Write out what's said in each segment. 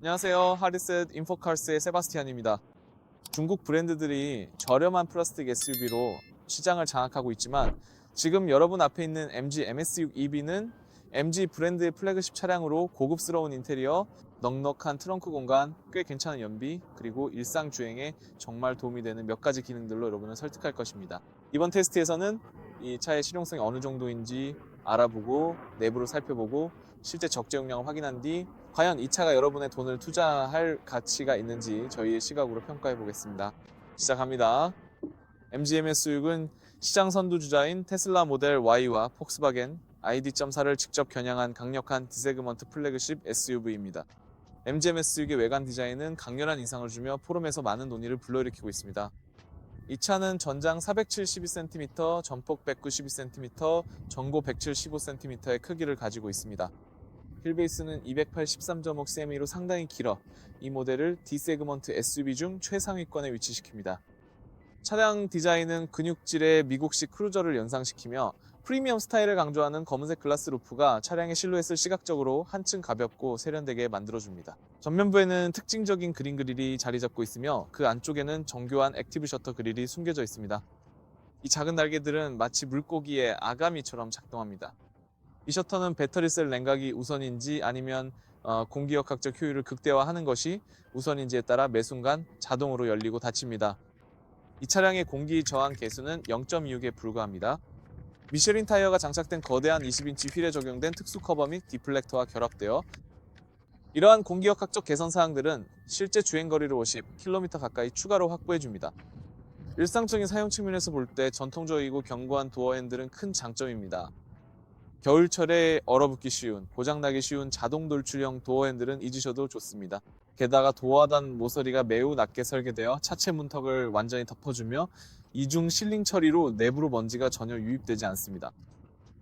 안녕하세요. 하리셋 인포칼스의 세바스티안입니다. 중국 브랜드들이 저렴한 플라스틱 SUV로 시장을 장악하고 있지만 지금 여러분 앞에 있는 MG MS6 EV는 MG 브랜드의 플래그십 차량으로 고급스러운 인테리어, 넉넉한 트렁크 공간, 꽤 괜찮은 연비, 그리고 일상 주행에 정말 도움이 되는 몇 가지 기능들로 여러분을 설득할 것입니다. 이번 테스트에서는 이 차의 실용성이 어느 정도인지 알아보고 내부를 살펴보고 실제 적재 용량을 확인한 뒤 과연 이 차가 여러분의 돈을 투자할 가치가 있는지 저희의 시각으로 평가해 보겠습니다. 시작합니다. MG MS6은 시장 선두주자인 테슬라 모델 Y와 폭스바겐 ID.4를 직접 겨냥한 강력한 D세그먼트 플래그십 SUV입니다. MG MS6의 외관 디자인은 강렬한 인상을 주며 포럼에서 많은 논의를 불러일으키고 있습니다. 이 차는 전장 472cm, 전폭 192cm, 전고 175cm의 크기를 가지고 있습니다. 휠베이스는 283.5cm로 상당히 길어 이 모델을 D세그먼트 SUV 중 최상위권에 위치시킵니다. 차량 디자인은 근육질의 미국식 크루저를 연상시키며 프리미엄 스타일을 강조하는 검은색 글라스 루프가 차량의 실루엣을 시각적으로 한층 가볍고 세련되게 만들어줍니다. 전면부에는 특징적인 그린 그릴이 자리 잡고 있으며 그 안쪽에는 정교한 액티브 셔터 그릴이 숨겨져 있습니다. 이 작은 날개들은 마치 물고기의 아가미처럼 작동합니다. 이 셔터는 배터리셀 냉각이 우선인지 아니면 공기역학적 효율을 극대화하는 것이 우선인지에 따라 매 순간 자동으로 열리고 닫힙니다. 이 차량의 공기 저항 계수는 0.26에 불과합니다. 미쉐린 타이어가 장착된 거대한 20인치 휠에 적용된 특수 커버 및 디플렉터와 결합되어 이러한 공기역학적 개선 사항들은 실제 주행거리를 50km 가까이 추가로 확보해줍니다. 일상적인 사용 측면에서 볼 때 전통적이고 견고한 도어 핸들은 큰 장점입니다. 겨울철에 얼어붙기 쉬운, 고장나기 쉬운 자동 돌출형 도어 핸들은 잊으셔도 좋습니다. 게다가 도어 하단 모서리가 매우 낮게 설계되어 차체 문턱을 완전히 덮어주며 이중 실링 처리로 내부로 먼지가 전혀 유입되지 않습니다.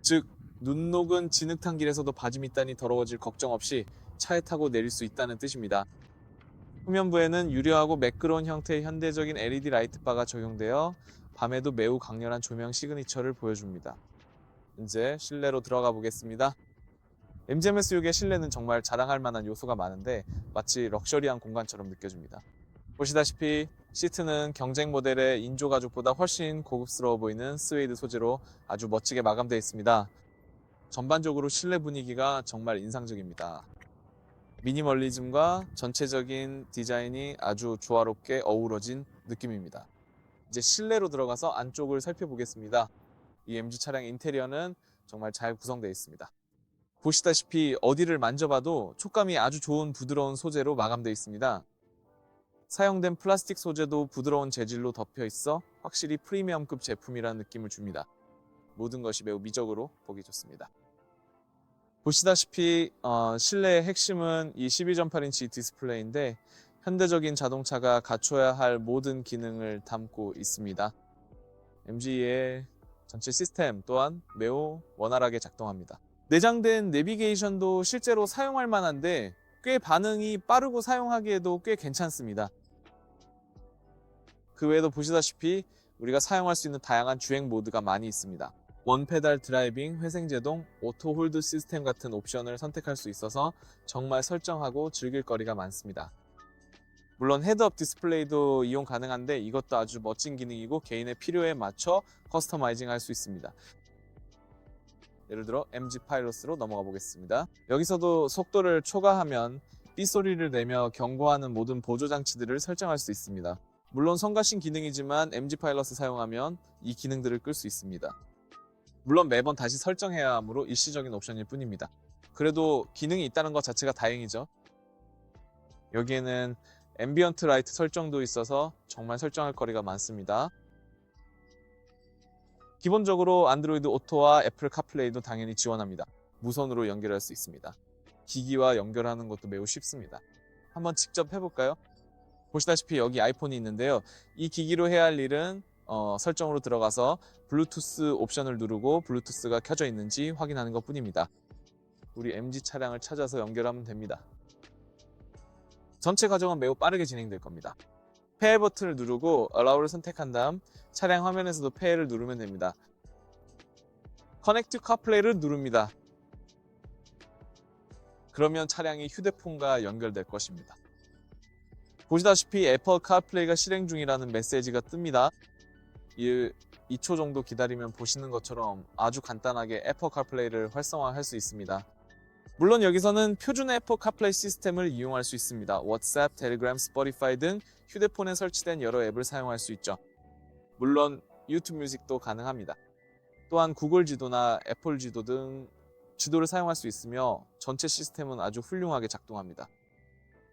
즉, 눈 녹은 진흙탕 길에서도 바지 밑단이 더러워질 걱정 없이 차에 타고 내릴 수 있다는 뜻입니다. 후면부에는 유려하고 매끄러운 형태의 현대적인 LED 라이트바가 적용되어 밤에도 매우 강렬한 조명 시그니처를 보여줍니다. 이제 실내로 들어가 보겠습니다. MG MS6의 실내는 정말 자랑할 만한 요소가 많은데 마치 럭셔리한 공간처럼 느껴집니다. 보시다시피 시트는 경쟁 모델의 인조 가죽보다 훨씬 고급스러워 보이는 스웨이드 소재로 아주 멋지게 마감되어 있습니다. 전반적으로 실내 분위기가 정말 인상적입니다. 미니멀리즘과 전체적인 디자인이 아주 조화롭게 어우러진 느낌입니다. 이제 실내로 들어가서 안쪽을 살펴보겠습니다. 이 MG 차량 인테리어는 정말 잘 구성되어 있습니다. 보시다시피 어디를 만져봐도 촉감이 아주 좋은 부드러운 소재로 마감되어 있습니다. 사용된 플라스틱 소재도 부드러운 재질로 덮여 있어 확실히 프리미엄급 제품이라는 느낌을 줍니다. 모든 것이 매우 미적으로 보기 좋습니다. 보시다시피 실내의 핵심은 이 12.8인치 디스플레이인데 현대적인 자동차가 갖춰야 할 모든 기능을 담고 있습니다. MG의 전체 시스템 또한 매우 원활하게 작동합니다. 내장된 내비게이션도 실제로 사용할 만한데 꽤 반응이 빠르고 사용하기에도 꽤 괜찮습니다. 그 외에도 보시다시피 우리가 사용할 수 있는 다양한 주행 모드가 많이 있습니다. 원페달 드라이빙, 회생제동, 오토 홀드 시스템 같은 옵션을 선택할 수 있어서 정말 설정하고 즐길 거리가 많습니다. 물론 헤드업 디스플레이도 이용 가능한데 이것도 아주 멋진 기능이고 개인의 필요에 맞춰 커스터마이징 할 수 있습니다. 예를 들어 MG 파일럿으로 넘어가 보겠습니다. 여기서도 속도를 초과하면 삐소리를 내며 경고하는 모든 보조 장치들을 설정할 수 있습니다. 물론 성가신 기능이지만 MG 파일럿을 사용하면 이 기능들을 끌 수 있습니다. 물론 매번 다시 설정해야 하므로 일시적인 옵션일 뿐입니다. 그래도 기능이 있다는 것 자체가 다행이죠. 여기에는 앰비언트 라이트 설정도 있어서 정말 설정할 거리가 많습니다. 기본적으로 안드로이드 오토와 애플 카플레이도 당연히 지원합니다. 무선으로 연결할 수 있습니다. 기기와 연결하는 것도 매우 쉽습니다. 한번 직접 해볼까요? 보시다시피 여기 아이폰이 있는데요. 이 기기로 해야 할 일은 설정으로 들어가서 블루투스 옵션을 누르고 블루투스가 켜져 있는지 확인하는 것 뿐입니다. 우리 MG 차량을 찾아서 연결하면 됩니다. 전체 과정은 매우 빠르게 진행될 겁니다. 페어 버튼을 누르고 Allow를 선택한 다음 차량 화면에서도 페어를 누르면 됩니다. Connect to CarPlay를 누릅니다. 그러면 차량이 휴대폰과 연결될 것입니다. 보시다시피 애플 카플레이가 실행 중이라는 메시지가 뜹니다. 2초 정도 기다리면 보시는 것처럼 아주 간단하게 애플 카플레이를 활성화할 수 있습니다. 물론 여기서는 표준 애플 카플레이 시스템을 이용할 수 있습니다. 왓츠앱, 텔레그램, 스포티파이 등 휴대폰에 설치된 여러 앱을 사용할 수 있죠. 물론 유튜브 뮤직도 가능합니다. 또한 구글 지도나 애플 지도 등 지도를 사용할 수 있으며 전체 시스템은 아주 훌륭하게 작동합니다.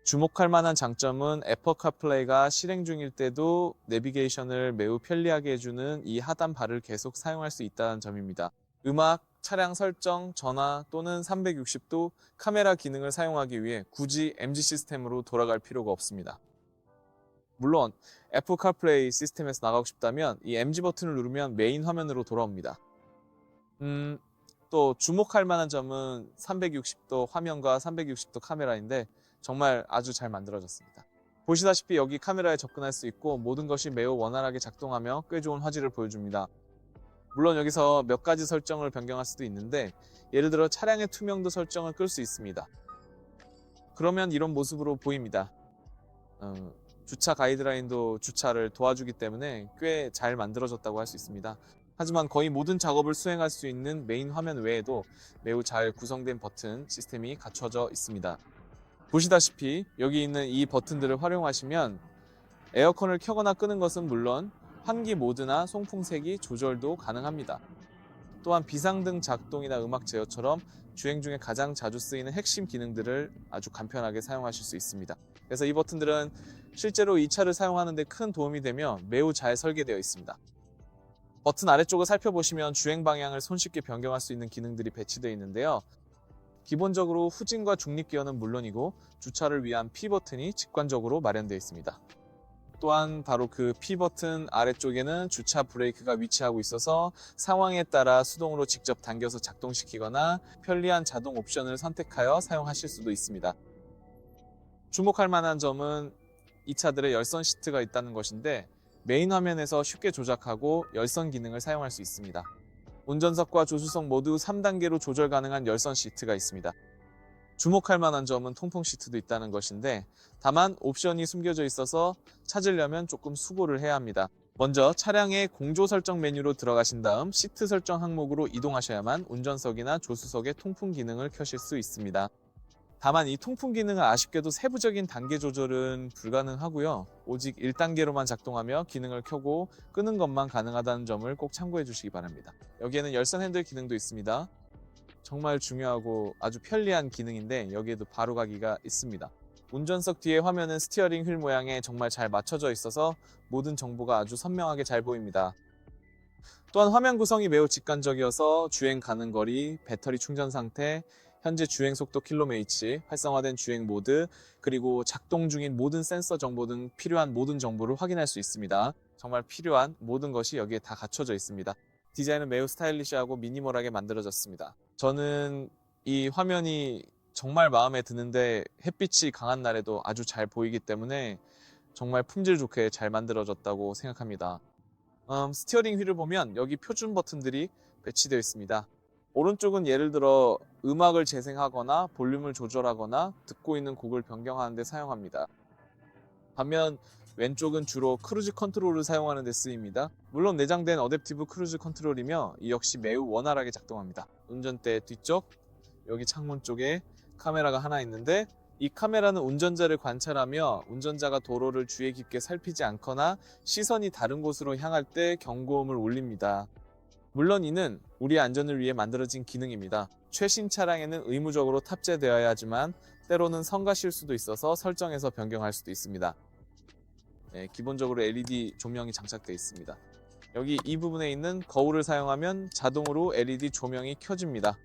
주목할 만한 장점은 애플 카플레이가 실행 중일 때도 내비게이션을 매우 편리하게 해주는 이 하단 바를 계속 사용할 수 있다는 점입니다. 음악, 차량 설정, 전화 또는 360도 카메라 기능을 사용하기 위해 굳이 MG 시스템으로 돌아갈 필요가 없습니다. 물론 애플 카플레이 시스템에서 나가고 싶다면 이 MG 버튼을 누르면 메인 화면으로 돌아옵니다. 또 주목할 만한 점은 360도 화면과 360도 카메라인데 정말 아주 잘 만들어졌습니다. 보시다시피 여기 카메라에 접근할 수 있고 모든 것이 매우 원활하게 작동하며 꽤 좋은 화질을 보여줍니다. 물론 여기서 몇 가지 설정을 변경할 수도 있는데 예를 들어 차량의 투명도 설정을 끌 수 있습니다. 그러면 이런 모습으로 보입니다. 주차 가이드라인도 주차를 도와주기 때문에 꽤 잘 만들어졌다고 할 수 있습니다. 하지만 거의 모든 작업을 수행할 수 있는 메인 화면 외에도 매우 잘 구성된 버튼 시스템이 갖춰져 있습니다. 보시다시피 여기 있는 이 버튼들을 활용하시면 에어컨을 켜거나 끄는 것은 물론 환기 모드나 송풍색이 조절도 가능합니다. 또한 비상등 작동이나 음악 제어처럼 주행 중에 가장 자주 쓰이는 핵심 기능들을 아주 간편하게 사용하실 수 있습니다. 그래서 이 버튼들은 실제로 이 차를 사용하는 데 큰 도움이 되며 매우 잘 설계되어 있습니다. 버튼 아래쪽을 살펴보시면 주행 방향을 손쉽게 변경할 수 있는 기능들이 배치되어 있는데요. 기본적으로 후진과 중립 기어는 물론이고 주차를 위한 P 버튼이 직관적으로 마련되어 있습니다. 또한 바로 그 P 버튼 아래쪽에는 주차 브레이크가 위치하고 있어서 상황에 따라 수동으로 직접 당겨서 작동시키거나 편리한 자동 옵션을 선택하여 사용하실 수도 있습니다. 주목할 만한 점은 이 차들의 열선 시트가 있다는 것인데 메인 화면에서 쉽게 조작하고 열선 기능을 사용할 수 있습니다. 운전석과 조수석 모두 3단계로 조절 가능한 열선 시트가 있습니다. 주목할 만한 점은 통풍 시트도 있다는 것인데 다만 옵션이 숨겨져 있어서 찾으려면 조금 수고를 해야 합니다. 먼저 차량의 공조 설정 메뉴로 들어가신 다음 시트 설정 항목으로 이동하셔야만 운전석이나 조수석의 통풍 기능을 켜실 수 있습니다. 다만 이 통풍 기능은 아쉽게도 세부적인 단계 조절은 불가능하고요. 오직 1단계로만 작동하며 기능을 켜고 끄는 것만 가능하다는 점을 꼭 참고해 주시기 바랍니다. 여기에는 열선 핸들 기능도 있습니다. 정말 중요하고 아주 편리한 기능인데 여기에도 바로가기가 있습니다. 운전석 뒤에 화면은 스티어링 휠 모양에 정말 잘 맞춰져 있어서 모든 정보가 아주 선명하게 잘 보입니다. 또한 화면 구성이 매우 직관적이어서 주행 가능 거리, 배터리 충전 상태, 현재 주행 속도 킬로메이치, 활성화된 주행 모드, 그리고 작동 중인 모든 센서 정보 등 필요한 모든 정보를 확인할 수 있습니다. 정말 필요한 모든 것이 여기에 다 갖춰져 있습니다. 디자인은 매우 스타일리시하고 미니멀하게 만들어졌습니다. 저는 이 화면이 정말 마음에 드는데 햇빛이 강한 날에도 아주 잘 보이기 때문에 정말 품질 좋게 잘 만들어졌다고 생각합니다. 스티어링 휠을 보면 여기 표준 버튼들이 배치되어 있습니다. 오른쪽은 예를 들어 음악을 재생하거나 볼륨을 조절하거나 듣고 있는 곡을 변경하는 데 사용합니다. 반면 왼쪽은 주로 크루즈 컨트롤을 사용하는 데 쓰입니다. 물론 내장된 어댑티브 크루즈 컨트롤이며 이 역시 매우 원활하게 작동합니다. 운전대 뒤쪽, 여기 창문 쪽에 카메라가 하나 있는데 이 카메라는 운전자를 관찰하며 운전자가 도로를 주의 깊게 살피지 않거나 시선이 다른 곳으로 향할 때 경고음을 울립니다. 물론 이는 우리의 안전을 위해 만들어진 기능입니다. 최신 차량에는 의무적으로 탑재되어야 하지만 때로는 성가 실수도 있어서 설정에서 변경할 수도 있습니다. 네, 기본적으로 LED 조명이 장착되어 있습니다. 여기 이 부분에 있는 거울을 사용하면 자동으로 LED 조명이 켜집니다.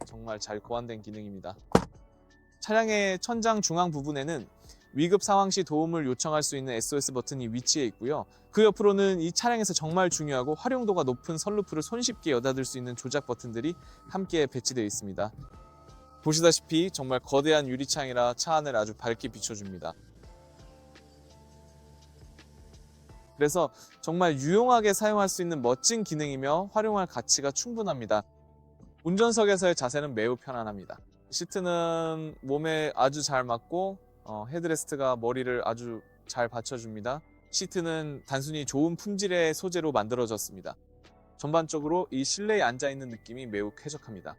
정말 잘 고안된 기능입니다. 차량의 천장 중앙 부분에는 위급 상황 시 도움을 요청할 수 있는 SOS 버튼이 위치해 있고요. 그 옆으로는 이 차량에서 정말 중요하고 활용도가 높은 선루프를 손쉽게 여닫을 수 있는 조작 버튼들이 함께 배치되어 있습니다. 보시다시피 정말 거대한 유리창이라 차 안을 아주 밝게 비춰줍니다. 그래서 정말 유용하게 사용할 수 있는 멋진 기능이며 활용할 가치가 충분합니다. 운전석에서의 자세는 매우 편안합니다. 시트는 몸에 아주 잘 맞고 헤드레스트가 머리를 아주 잘 받쳐줍니다. 시트는 단순히 좋은 품질의 소재로 만들어졌습니다. 전반적으로 이 실내에 앉아있는 느낌이 매우 쾌적합니다.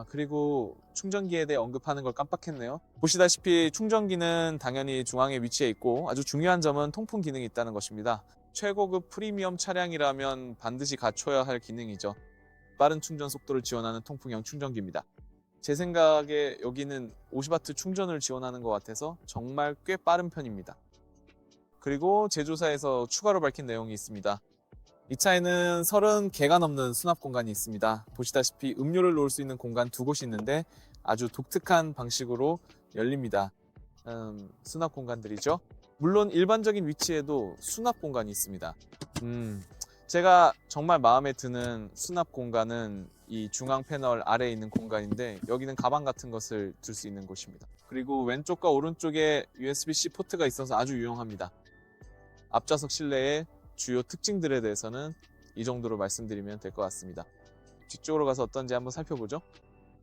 그리고 충전기에 대해 언급하는 걸 깜빡했네요. 보시다시피 충전기는 당연히 중앙에 위치해 있고 아주 중요한 점은 통풍 기능이 있다는 것입니다. 최고급 프리미엄 차량이라면 반드시 갖춰야 할 기능이죠. 빠른 충전 속도를 지원하는 통풍형 충전기입니다. 제 생각에 여기는 50W 충전을 지원하는 것 같아서 정말 꽤 빠른 편입니다. 그리고 제조사에서 추가로 밝힌 내용이 있습니다. 이 차에는 30개가 넘는 수납 공간이 있습니다. 보시다시피 음료를 놓을 수 있는 공간 두 곳이 있는데 아주 독특한 방식으로 열립니다. 수납 공간들이죠. 물론 일반적인 위치에도 수납 공간이 있습니다. 제가 정말 마음에 드는 수납 공간은 이 중앙 패널 아래에 있는 공간인데 여기는 가방 같은 것을 둘 수 있는 곳입니다. 그리고 왼쪽과 오른쪽에 USB-C 포트가 있어서 아주 유용합니다. 앞좌석 실내의 주요 특징들에 대해서는 이 정도로 말씀드리면 될 것 같습니다. 뒤쪽으로 가서 어떤지 한번 살펴보죠.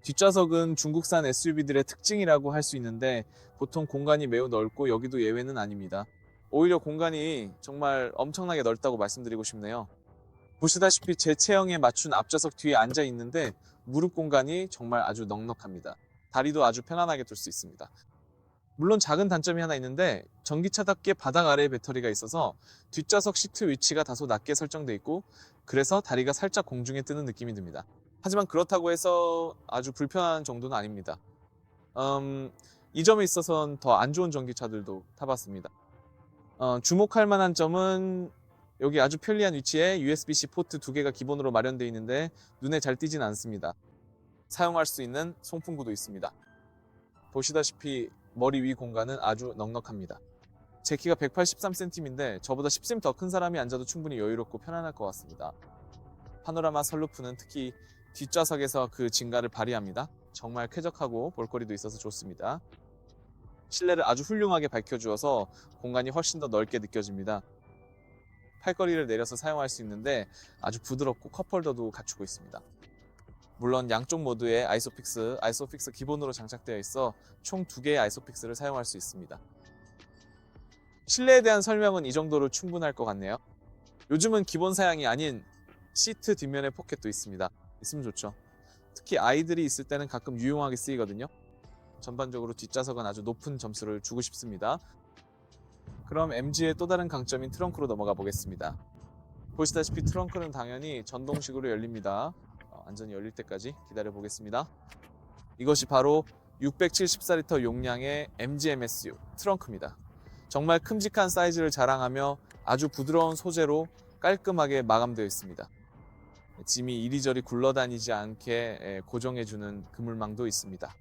뒷좌석은 중국산 SUV들의 특징이라고 할 수 있는데 보통 공간이 매우 넓고 여기도 예외는 아닙니다. 오히려 공간이 정말 엄청나게 넓다고 말씀드리고 싶네요. 보시다시피 제 체형에 맞춘 앞좌석 뒤에 앉아 있는데 무릎 공간이 정말 아주 넉넉합니다. 다리도 아주 편안하게 둘 수 있습니다. 물론 작은 단점이 하나 있는데 전기차답게 바닥 아래에 배터리가 있어서 뒷좌석 시트 위치가 다소 낮게 설정돼 있고 그래서 다리가 살짝 공중에 뜨는 느낌이 듭니다. 하지만 그렇다고 해서 아주 불편한 정도는 아닙니다. 이 점에 있어서는 더 안 좋은 전기차들도 타봤습니다. 주목할 만한 점은 여기 아주 편리한 위치에 USB-C 포트 2개가 기본으로 마련되어 있는데 눈에 잘 띄진 않습니다. 사용할 수 있는 송풍구도 있습니다. 보시다시피 머리 위 공간은 아주 넉넉합니다. 제 키가 183cm인데 저보다 10cm 더 큰 사람이 앉아도 충분히 여유롭고 편안할 것 같습니다. 파노라마 선루프는 특히 뒷좌석에서 그 진가를 발휘합니다. 정말 쾌적하고 볼거리도 있어서 좋습니다. 실내를 아주 훌륭하게 밝혀주어서 공간이 훨씬 더 넓게 느껴집니다. 팔걸이를 내려서 사용할 수 있는데 아주 부드럽고 컵홀더도 갖추고 있습니다. 물론 양쪽 모드에 아이소픽스 기본으로 장착되어 있어 총 2개의 아이소픽스를 사용할 수 있습니다. 실내에 대한 설명은 이 정도로 충분할 것 같네요. 요즘은 기본 사양이 아닌 시트 뒷면에 포켓도 있습니다. 있으면 좋죠. 특히 아이들이 있을 때는 가끔 유용하게 쓰이거든요. 전반적으로 뒷좌석은 아주 높은 점수를 주고 싶습니다. 그럼 MG의 또 다른 강점인 트렁크로 넘어가 보겠습니다. 보시다시피 트렁크는 당연히 전동식으로 열립니다. 완전히 열릴 때까지 기다려 보겠습니다. 이것이 바로 674리터 용량의 MG MSU 트렁크입니다. 정말 큼직한 사이즈를 자랑하며 아주 부드러운 소재로 깔끔하게 마감되어 있습니다. 짐이 이리저리 굴러다니지 않게 고정해주는 그물망도 있습니다.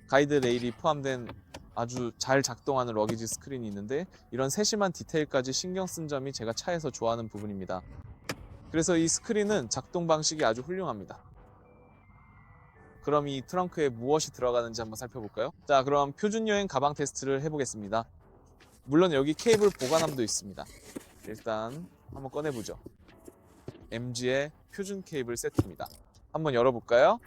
가이드 레일이 포함된 아주 잘 작동하는 러기지 스크린이 있는데 이런 세심한 디테일까지 신경 쓴 점이 제가 차에서 좋아하는 부분입니다. 그래서 이 스크린은 작동 방식이 아주 훌륭합니다. 그럼 이 트렁크에 무엇이 들어가는지 한번 살펴볼까요? 자, 그럼 표준 여행 가방 테스트를 해보겠습니다. 물론 여기 케이블 보관함도 있습니다. 일단 한번 꺼내보죠. MG의 표준 케이블 세트입니다. 한번 열어볼까요?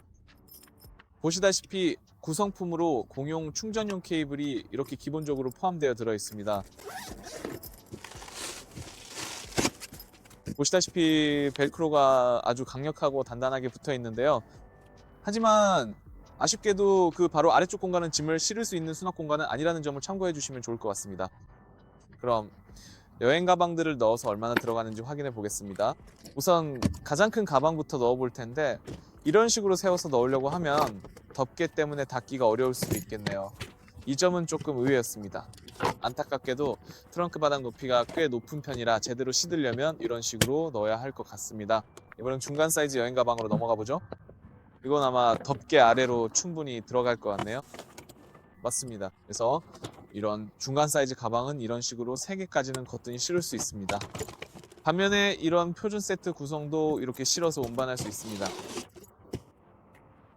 보시다시피 구성품으로 공용 충전용 케이블이 이렇게 기본적으로 포함되어 들어 있습니다. 보시다시피 벨크로가 아주 강력하고 단단하게 붙어 있는데요. 하지만 아쉽게도 그 바로 아래쪽 공간은 짐을 실을 수 있는 수납 공간은 아니라는 점을 참고해 주시면 좋을 것 같습니다. 그럼 여행 가방들을 넣어서 얼마나 들어가는지 확인해 보겠습니다. 우선 가장 큰 가방부터 넣어 볼 텐데 이런 식으로 세워서 넣으려고 하면 덮개 때문에 닫기가 어려울 수도 있겠네요. 이 점은 조금 의외였습니다. 안타깝게도 트렁크 바닥 높이가 꽤 높은 편이라 제대로 씻으려면 이런 식으로 넣어야 할 것 같습니다. 이번엔 중간 사이즈 여행 가방으로 넘어가 보죠. 이건 아마 덮개 아래로 충분히 들어갈 것 같네요. 맞습니다. 그래서 이런 중간 사이즈 가방은 이런 식으로 3개까지는 거뜬히 실을 수 있습니다. 반면에 이런 표준 세트 구성도 이렇게 실어서 운반할 수 있습니다.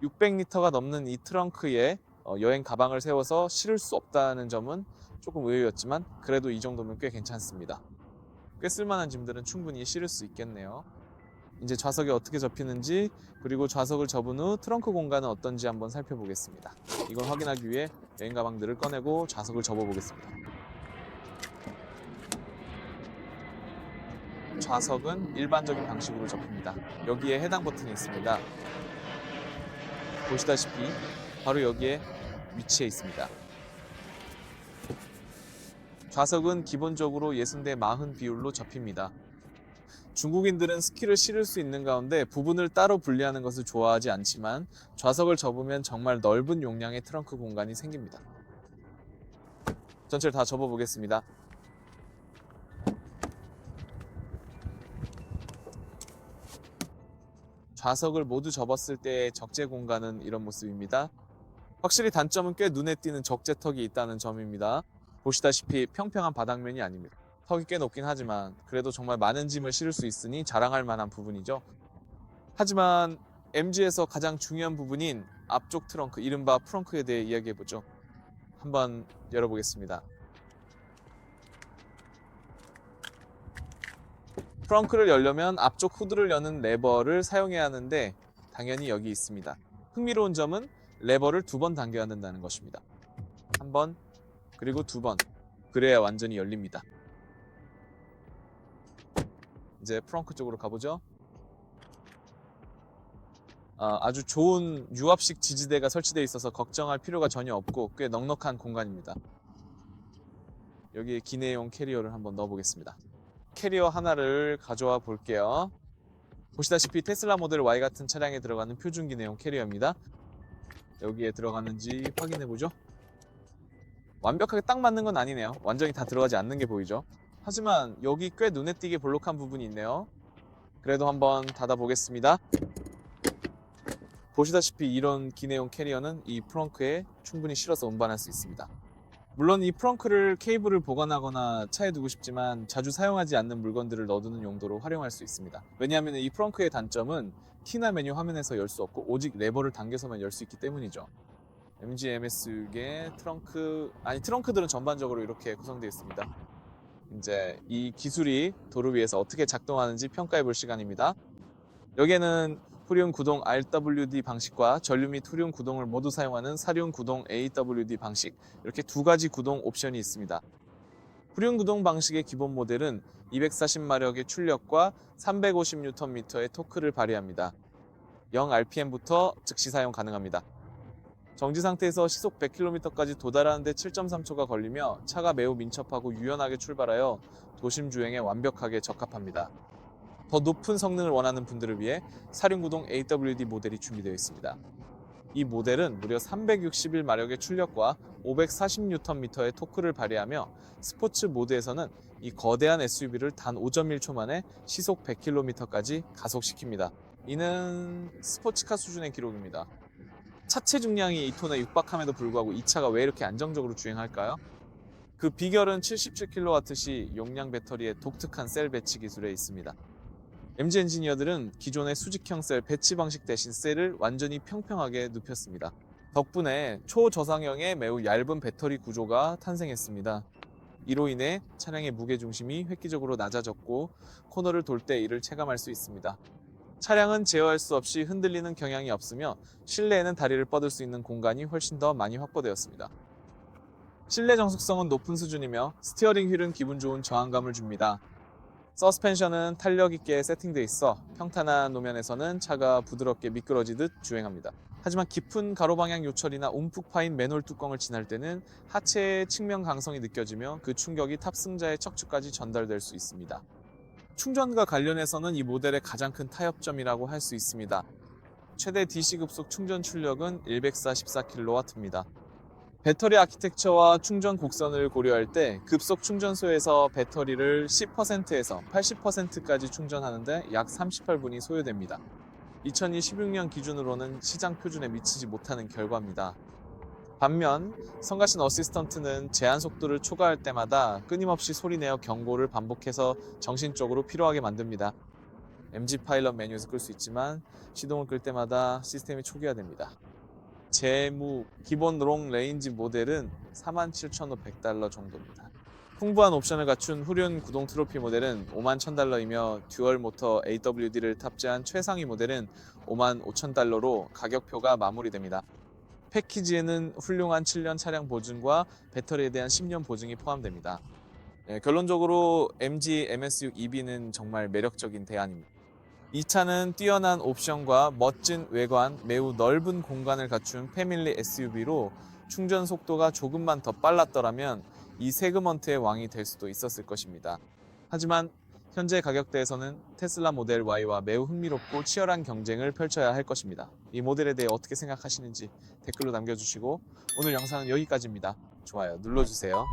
600리터가 넘는 이 트렁크에 여행 가방을 세워서 실을 수 없다는 점은 조금 의외였지만 그래도 이 정도면 꽤 괜찮습니다. 꽤 쓸만한 짐들은 충분히 실을 수 있겠네요. 이제 좌석이 어떻게 접히는지, 그리고 좌석을 접은 후 트렁크 공간은 어떤지 한번 살펴보겠습니다. 이걸 확인하기 위해 여행 가방들을 꺼내고 좌석을 접어보겠습니다. 좌석은 일반적인 방식으로 접힙니다. 여기에 해당 버튼이 있습니다. 보시다시피 바로 여기에 위치해 있습니다. 좌석은 기본적으로 60대 40 비율로 접힙니다. 중국인들은 스키를 실을 수 있는 가운데 부분을 따로 분리하는 것을 좋아하지 않지만 좌석을 접으면 정말 넓은 용량의 트렁크 공간이 생깁니다. 전체를 다 접어보겠습니다. 좌석을 모두 접었을 때의 적재 공간은 이런 모습입니다. 확실히 단점은 꽤 눈에 띄는 적재턱이 있다는 점입니다. 보시다시피 평평한 바닥면이 아닙니다. 턱이 꽤 높긴 하지만 그래도 정말 많은 짐을 실을 수 있으니 자랑할 만한 부분이죠. 하지만 MG에서 가장 중요한 부분인 앞쪽 트렁크, 이른바 프렁크에 대해 이야기해보죠. 한번 열어보겠습니다. 프렁크를 열려면 앞쪽 후드를 여는 레버를 사용해야 하는데 당연히 여기 있습니다. 흥미로운 점은 레버를 2번 당겨야 한다는 것입니다. 한 번, 그리고 2번. 그래야 완전히 열립니다. 이제 프렁크 쪽으로 가보죠. 아주 좋은 유압식 지지대가 설치되어 있어서 걱정할 필요가 전혀 없고 꽤 넉넉한 공간입니다. 여기에 기내용 캐리어를 한번 넣어보겠습니다. 캐리어 하나를 가져와 볼게요. 보시다시피 테슬라 모델 Y 같은 차량에 들어가는 표준 기내용 캐리어입니다. 여기에 들어가는지 확인해보죠. 완벽하게 딱 맞는 건 아니네요. 완전히 다 들어가지 않는 게 보이죠. 하지만 여기 꽤 눈에 띄게 볼록한 부분이 있네요. 그래도 한번 닫아보겠습니다. 보시다시피 이런 기내용 캐리어는 이 프렁크에 충분히 실어서 운반할 수 있습니다. 물론 이 프렁크를 케이블을 보관하거나 차에 두고 싶지만 자주 사용하지 않는 물건들을 넣어두는 용도로 활용할 수 있습니다. 왜냐하면 이 프렁크의 단점은 키나 메뉴 화면에서 열 수 없고 오직 레버를 당겨서만 열 수 있기 때문이죠. MG MS6의 트렁크들은 전반적으로 이렇게 구성되어 있습니다. 이제 이 기술이 도로 위에서 어떻게 작동하는지 평가해 볼 시간입니다. 여기에는 후륜 구동 RWD 방식과 전류 및 후륜 구동을 모두 사용하는 사륜 구동 AWD 방식, 이렇게 2가지 구동 옵션이 있습니다. 후륜 구동 방식의 기본 모델은 240마력의 출력과 350Nm의 토크를 발휘합니다. 0rpm부터 즉시 사용 가능합니다. 정지 상태에서 시속 100km까지 도달하는 데 7.3초가 걸리며 차가 매우 민첩하고 유연하게 출발하여 도심 주행에 완벽하게 적합합니다. 더 높은 성능을 원하는 분들을 위해 사륜구동 AWD 모델이 준비되어 있습니다. 이 모델은 무려 361마력의 출력과 540Nm의 토크를 발휘하며 스포츠 모드에서는 이 거대한 SUV를 단 5.1초 만에 시속 100km까지 가속시킵니다. 이는 스포츠카 수준의 기록입니다. 차체 중량이 2톤에 육박함에도 불구하고 이 차가 왜 이렇게 안정적으로 주행할까요? 그 비결은 77kWh 용량 배터리의 독특한 셀 배치 기술에 있습니다. MG 엔지니어들은 기존의 수직형 셀 배치 방식 대신 셀을 완전히 평평하게 눕혔습니다. 덕분에 초저상형의 매우 얇은 배터리 구조가 탄생했습니다. 이로 인해 차량의 무게중심이 획기적으로 낮아졌고 코너를 돌 때 이를 체감할 수 있습니다. 차량은 제어할 수 없이 흔들리는 경향이 없으며 실내에는 다리를 뻗을 수 있는 공간이 훨씬 더 많이 확보되었습니다. 실내 정숙성은 높은 수준이며 스티어링 휠은 기분 좋은 저항감을 줍니다. 서스펜션은 탄력 있게 세팅되어 있어 평탄한 노면에서는 차가 부드럽게 미끄러지듯 주행합니다. 하지만 깊은 가로방향 요철이나 움푹 파인 맨홀 뚜껑을 지날 때는 하체의 측면 강성이 느껴지며 그 충격이 탑승자의 척추까지 전달될 수 있습니다. 충전과 관련해서는 이 모델의 가장 큰 타협점이라고 할 수 있습니다. 최대 DC 급속 충전 출력은 144kW입니다. 배터리 아키텍처와 충전 곡선을 고려할 때 급속 충전소에서 배터리를 10%에서 80%까지 충전하는데 약 38분이 소요됩니다. 2016년 기준으로는 시장 표준에 미치지 못하는 결과입니다. 반면 성가신 어시스턴트는 제한 속도를 초과할 때마다 끊임없이 소리내어 경고를 반복해서 정신적으로 피로하게 만듭니다. MG 파일럿 메뉴에서 끌 수 있지만 시동을 끌 때마다 시스템이 초기화됩니다. 기본 롱 레인지 모델은 $47,500 정도입니다. 풍부한 옵션을 갖춘 후륜 구동 트로피 모델은 51,000달러이며 듀얼 모터 AWD를 탑재한 최상위 모델은 55,000달러로 가격표가 마무리됩니다. 패키지에는 훌륭한 7년 차량 보증과 배터리에 대한 10년 보증이 포함됩니다. 결론적으로 MG MS6 EV는 정말 매력적인 대안입니다. 이 차는 뛰어난 옵션과 멋진 외관, 매우 넓은 공간을 갖춘 패밀리 SUV로 충전 속도가 조금만 더 빨랐더라면 이 세그먼트의 왕이 될 수도 있었을 것입니다. 하지만 현재 가격대에서는 테슬라 모델 Y와 매우 흥미롭고 치열한 경쟁을 펼쳐야 할 것입니다. 이 모델에 대해 어떻게 생각하시는지 댓글로 남겨주시고 오늘 영상은 여기까지입니다. 좋아요 눌러주세요.